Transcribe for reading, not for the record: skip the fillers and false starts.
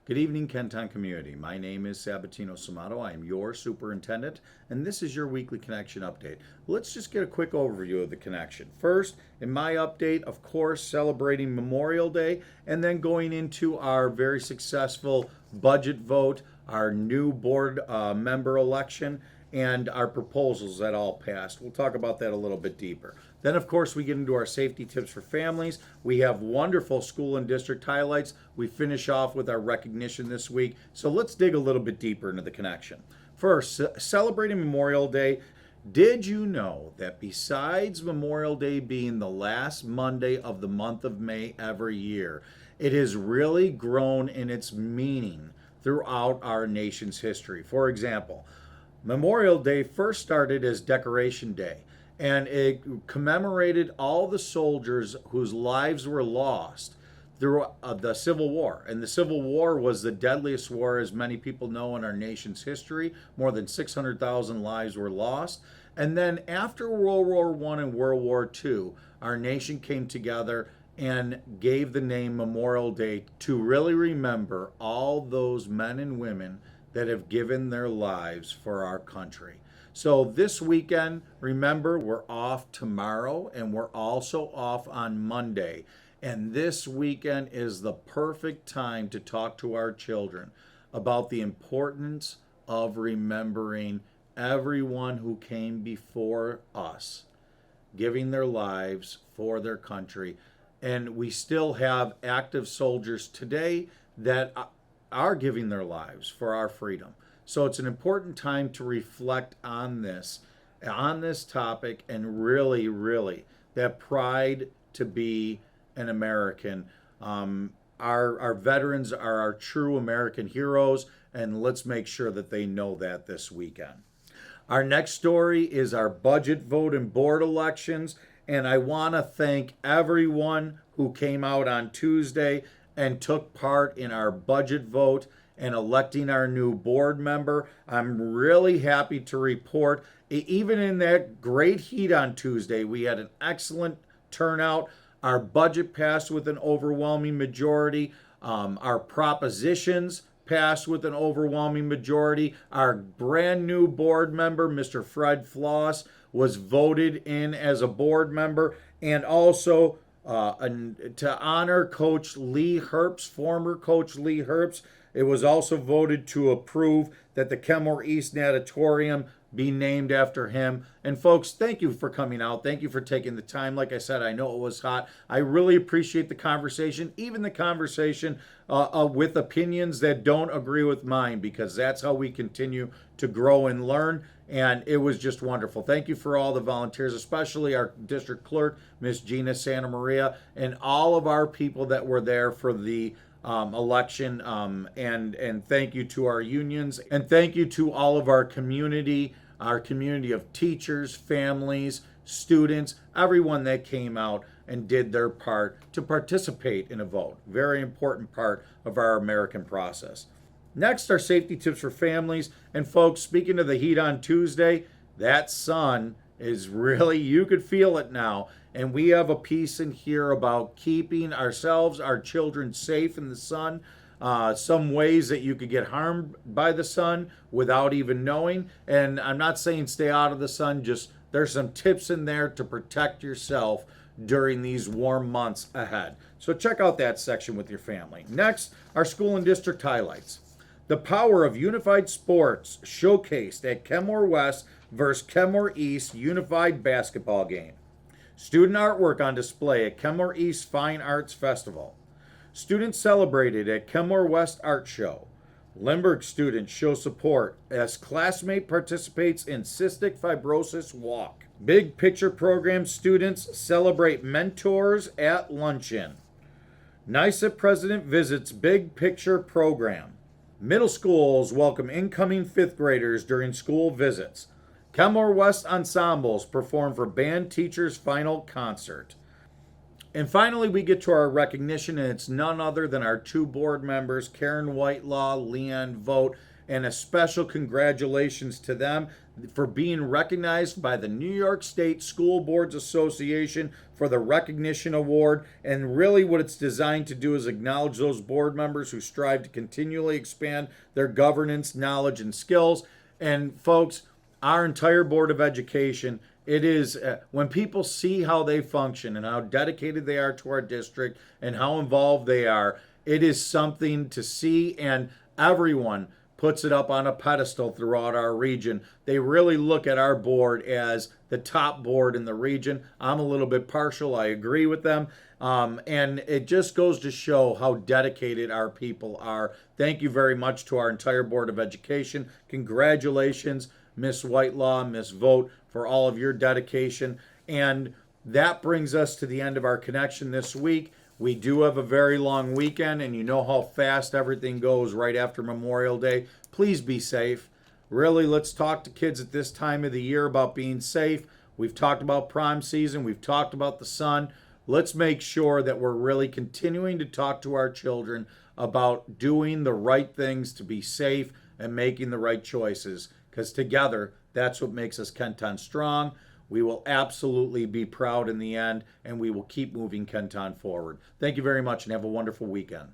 Good evening, Kenton community. My name is Sabatino Samato. I am your superintendent, and this is your weekly connection update. Let's just get a quick overview of the connection. First, in my update, of course, celebrating Memorial Day, and then going into our very successful budget vote, our new board member election, and our proposals that all passed. We'll talk about that a little bit deeper. Then, of course, we get into our safety tips for families. We have wonderful school and district highlights. We finish off with our recognition this week. So let's dig a little bit deeper into the connection. First, celebrating Memorial Day. Did you know that besides Memorial Day being the last Monday of the month of May every year, it has really grown in its meaning throughout our nation's history? For example, Memorial Day first started as Decoration Day, and it commemorated all the soldiers whose lives were lost through the Civil War. And the Civil War was the deadliest war, as many people know, in our nation's history. More than 600,000 lives were lost. And then after World War I and World War II, our nation came together and gave the name Memorial Day to really remember all those men and women that have given their lives for our country. So this weekend, remember, we're off tomorrow and we're also off on Monday. And this weekend is the perfect time to talk to our children about the importance of remembering everyone who came before us, giving their lives for their country. And we still have active soldiers today that are giving their lives for our freedom. So it's an important time to reflect on this topic, and really that pride to be an American. Our veterans are our true American heroes, and let's make sure that they know that this weekend. Our next story is our budget vote and board elections, and I want to thank everyone who came out on Tuesday and took part in our budget vote and electing our new board member. I'm really happy to report, even in that great heat on Tuesday, we had an excellent turnout. Our budget passed with an overwhelming majority. Our propositions passed with an overwhelming majority. Our brand new board member, Mr. Fred Floss, was voted in as a board member, and also to honor Coach Lee Herbst, former Coach Lee Herbst, it was also voted to approve that the Kenmore East Natatorium be named after him. And folks, thank you for coming out. Thank you for taking the time. Like I said, I know it was hot. I really appreciate the conversation, even the conversation with opinions that don't agree with mine, because that's how we continue to grow and learn. And it was just wonderful. Thank you for all the volunteers, especially our district clerk, Miss Gina Santa Maria, and all of our people that were there for the election. And thank you to our unions, and thank you to all of our community of teachers, families, students, everyone that came out and did their part to participate in a vote. Very important part of our American process. Next, our safety tips for families. And folks, speaking of the heat on Tuesday, that sun is really, you could feel it now. And we have a piece in here about keeping ourselves, our children safe in the sun. Some ways that you could get harmed by the sun without even knowing. And I'm not saying stay out of the sun, just there's some tips in there to protect yourself during these warm months ahead. So check out that section with your family. Next, our school and district highlights. The power of unified sports showcased at Kenmore West versus Kenmore East unified basketball game. Student artwork on display at Kenmore East Fine Arts Festival. Students celebrated at Kenmore West Art Show. Limburg students show support as classmate participates in Cystic Fibrosis Walk. Big Picture Program students celebrate mentors at luncheon. NISA president visits Big Picture Program. Middle schools welcome incoming fifth graders during school visits. Kenmore West ensembles perform for band teachers' final concert. And finally, we get to our recognition, and it's none other than our two board members, Karen Whitelaw, Leanne Vogt. and a special congratulations to them for being recognized by the New York State School Boards Association for the Recognition Award. And really, what it's designed to do is acknowledge those board members who strive to continually expand their governance, knowledge, and skills. And folks, our entire Board of Education, it is when people see how they function and how dedicated they are to our district and how involved they are, it is something to see, and everyone puts it up on a pedestal throughout our region. They really look at our board as the top board in the region. I'm a little bit partial, I agree with them. And it just goes to show how dedicated our people are. Thank you very much to our entire Board of Education. Congratulations, Miss Whitelaw, Miss Vogt, for all of your dedication. And that brings us to the end of our connection this week. We do have a very long weekend, and you know how fast everything goes right after Memorial Day. Please be safe. Really, let's talk to kids at this time of the year about being safe. We've talked about prom season. We've talked about the sun. Let's make sure that we're really continuing to talk to our children about doing the right things to be safe and making the right choices, because together, that's what makes us Kenton strong. We will absolutely be proud in the end, and we will keep moving Kenton forward. Thank you very much, and have a wonderful weekend.